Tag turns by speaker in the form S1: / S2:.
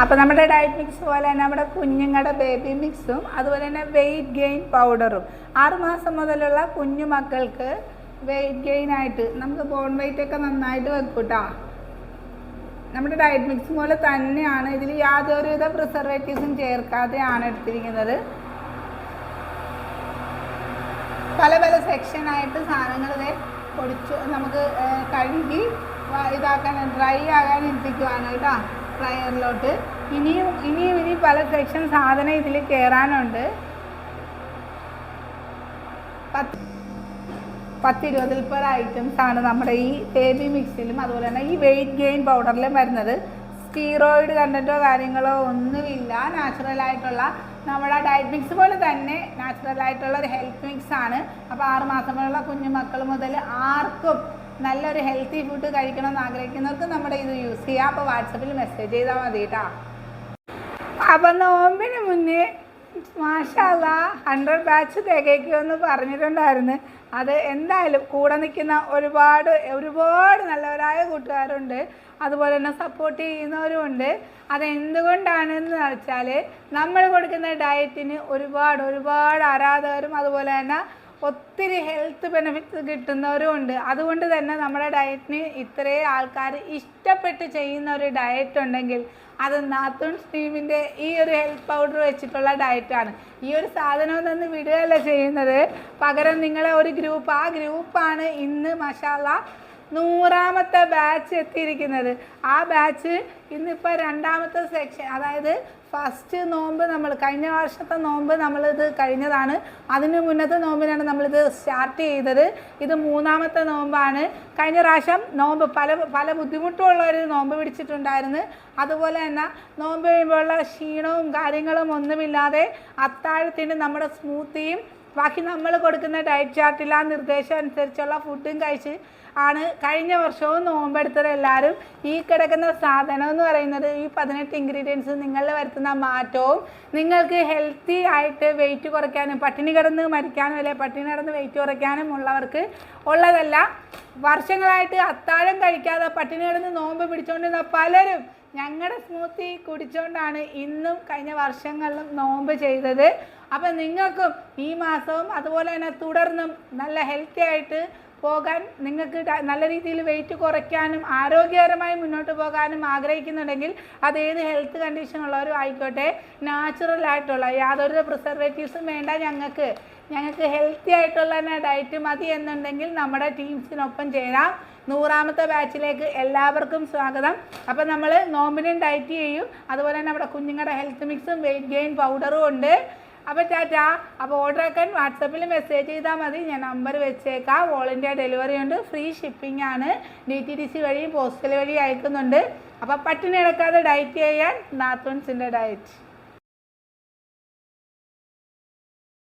S1: അപ്പോൾ നമ്മുടെ diet mix പോലെ തന്നെ നമ്മുടെ കുഞ്ഞുങ്ങളുടെ ബേബി മിക്സും അതുപോലെ തന്നെ വെയിറ്റ് ഗെയിൻ പൗഡറും 6 മാസം മുതലുള്ള കുഞ്ഞു മക്കൾക്ക് വെയിറ്റ് ഗെയിൻ ആയിട്ട് നമുക്ക് ബോൺ വെയിറ്റ് ഒക്കെ നന്നായിട്ട് വെക്കും കേട്ടോ. നമ്മുടെ ഡയറ്റ് മിക്സ് പോലെ തന്നെയാണ്, ഇതിൽ യാതൊരുവിധ പ്രിസർവേറ്റീവ്സും ചേർക്കാതെയാണ് എടുത്തിരിക്കുന്നത്. പല പല സെക്ഷനായിട്ട് സാധനങ്ങൾ പൊടിച്ച് നമുക്ക് കഴുകി ഇതാക്കാൻ ഡ്രൈ ആകാൻ എത്തിക്കുവാണ് കേട്ടോ ഫ്രയറിലോട്ട്. ഇനിയും പല സെക്ഷൻ സാധനം ഇതിൽ കയറാനുണ്ട്. 10-20 ഐറ്റംസ് ആണ് നമ്മുടെ ഈ ബേബി മിക്സിലും അതുപോലെ തന്നെ ഈ വെയിറ്റ് ഗെയിൻ പൗഡറിലും വരുന്നത്. സ്റ്റീറോയിഡ് കണ്ടൻറ്റോ കാര്യങ്ങളോ ഒന്നുമില്ല. നാച്ചുറലായിട്ടുള്ള നമ്മുടെ ഡയറ്റ് മിക്സ് പോലെ തന്നെ നാച്ചുറലായിട്ടുള്ള ഒരു ഹെൽത്ത് മിക്സ് ആണ്. അപ്പോൾ 6 മാസമുള്ള കുഞ്ഞു മക്കൾ മുതൽ ആർക്കും നല്ലൊരു ഹെൽത്തി ഫുഡ് കഴിക്കണമെന്ന് ആഗ്രഹിക്കുന്നവർക്ക് നമ്മുടെ ഇത് യൂസ് ചെയ്യാം. അപ്പോൾ വാട്സപ്പിൽ മെസ്സേജ് ചെയ്താൽ മതി കേട്ടോ. അപ്പം നോമ്പിന് മുന്നേ മാഷാ അല്ലാഹ് 100 ബാച്ച് തികയ്ക്കുമെന്ന് പറഞ്ഞിട്ടുണ്ടായിരുന്നു. അത് എന്തായാലും കൂടെ നിൽക്കുന്ന ഒരുപാട് നല്ലവരായ കൂട്ടുകാരുണ്ട്, അതുപോലെ തന്നെ സപ്പോർട്ട് ചെയ്യുന്നവരുമുണ്ട്. അതെന്തുകൊണ്ടാണെന്ന് വെച്ചാൽ നമ്മൾ കൊടുക്കുന്ന ഡയറ്റിന് ഒരുപാട് ആരാധകരും അതുപോലെ തന്നെ ഒത്തിരി ഹെൽത്ത് ബെനിഫിറ്റ്സ് കിട്ടുന്നവരും ഉണ്ട്. അതുകൊണ്ട് തന്നെ നമ്മുടെ ഡയറ്റിന് ഇത്രയും ആൾക്കാർ ഇഷ്ടപ്പെട്ട് ചെയ്യുന്ന ഒരു ഡയറ്റ് ഉണ്ടെങ്കിൽ അത് നാത്തൂൻസ് ടീമിൻ്റെ ഈ ഒരു ഹെൽത്ത് പൗഡർ വെച്ചിട്ടുള്ള ഡയറ്റാണ്. ഈ ഒരു സാധനം നിന്ന് വിടുകയല്ല ചെയ്യുന്നത്, പകരം നിങ്ങളെ ഒരു ആ ഗ്രൂപ്പാണ് ഇന്ന് മാഷാ അല്ലാഹ് 100ാമത്തെ ബാച്ച് എത്തിയിരിക്കുന്നത്. ആ ബാച്ച് ഇന്നിപ്പോൾ 2ാമത്തെ സെക്ഷൻ, അതായത് ഫസ്റ്റ് നോമ്പ് കഴിഞ്ഞ വർഷത്തെ നോമ്പ് നമ്മളിത് കഴിഞ്ഞതാണ്. അതിന് മുന്നത്തെ നോമ്പിനാണ് നമ്മളിത് സ്റ്റാർട്ട് ചെയ്തത്. ഇത് 3ാമത്തെ നോമ്പാണ്. കഴിഞ്ഞ പ്രാവശ്യം നോമ്പ് പല ബുദ്ധിമുട്ടുള്ളവർ നോമ്പ് പിടിച്ചിട്ടുണ്ടായിരുന്നു. അതുപോലെ തന്നെ നോമ്പ് കഴിയുമ്പോഴുള്ള ക്ഷീണവും കാര്യങ്ങളും ഒന്നുമില്ലാതെ അത്താഴത്തിന് നമ്മുടെ സ്മൂത്തിയും ബാക്കി നമ്മൾ കൊടുക്കുന്ന ഡയറ്റ് ചാർട്ടിൽ ആ നിർദ്ദേശം അനുസരിച്ചുള്ള ഫുഡും കഴിച്ച് ആണ് കഴിഞ്ഞ വർഷവും നോമ്പെടുത്തത് എല്ലാവരും. ഈ കിടക്കുന്ന സാധനം എന്ന് പറയുന്നത് ഈ 18 ഇൻഗ്രീഡിയൻസ് നിങ്ങളിൽ വരുത്തുന്ന മാറ്റവും നിങ്ങൾക്ക് ഹെൽത്തി ആയിട്ട് വെയിറ്റ് കുറയ്ക്കാനും പട്ടിണി കിടന്ന് മരിക്കാനും അല്ലെങ്കിൽ പട്ടിണി കിടന്ന് വെയിറ്റ് കുറയ്ക്കാനും ഉള്ളവർക്ക് ഉള്ളതല്ല. വർഷങ്ങളായിട്ട് അത്താഴം കഴിക്കാതെ പട്ടിണി കിടന്ന് നോമ്പ് പിടിച്ചുകൊണ്ടിരുന്ന പലരും ഞങ്ങളുടെ സ്മൂത്തി കുടിച്ചുകൊണ്ടാണ് ഇന്നും കഴിഞ്ഞ വർഷങ്ങളിലും നോമ്പ് ചെയ്തത്. അപ്പം നിങ്ങൾക്കും ഈ മാസവും അതുപോലെ തന്നെ തുടർന്നും നല്ല ഹെൽത്തി ആയിട്ട് പോകാൻ, നിങ്ങൾക്ക് നല്ല രീതിയിൽ വെയിറ്റ് കുറയ്ക്കാനും ആരോഗ്യകരമായി മുന്നോട്ട് പോകാനും ആഗ്രഹിക്കുന്നുണ്ടെങ്കിൽ അതേത് ഹെൽത്ത് കണ്ടീഷൻ ഉള്ളവരും ആയിക്കോട്ടെ, നാച്ചുറലായിട്ടുള്ള യാതൊരു പ്രിസർവേറ്റീവ്സും വേണ്ട, ഞങ്ങൾക്ക് ഹെൽത്തി ആയിട്ടുള്ള തന്നെ ഡയറ്റ് മതി എന്നുണ്ടെങ്കിൽ നമ്മുടെ ടീംസിനൊപ്പം ചേരാം. 100ാമത്തെ ബാച്ചിലേക്ക് എല്ലാവർക്കും സ്വാഗതം. അപ്പം നമ്മൾ നോമ്പിനും ഡയറ്റ് ചെയ്യും, അതുപോലെ തന്നെ നമ്മുടെ കുഞ്ഞുങ്ങളുടെ ഹെൽത്ത് മിക്സും വെയിറ്റ് ഗെയിൻ പൗഡറും ഉണ്ട്. അപ്പോൾ ടാറ്റാ. അപ്പോൾ ഓർഡർ ആക്കാൻ വാട്സപ്പിൽ മെസ്സേജ് ചെയ്താൽ മതി, ഞാൻ നമ്പർ വെച്ചേക്കാം. ഓൾ ഇന്ത്യ ഡെലിവറി ഉണ്ട്, ഫ്രീ ഷിപ്പിംഗ് ആണ്, DTDC വഴി പോസ്റ്റൽ വഴി അയക്കുന്നുണ്ട്. അപ്പോൾ പട്ടിണി കിടക്കാതെ ഡയറ്റ് ചെയ്യാൻ നാത്തൂൻസിൻ്റെ ഡയറ്റ്.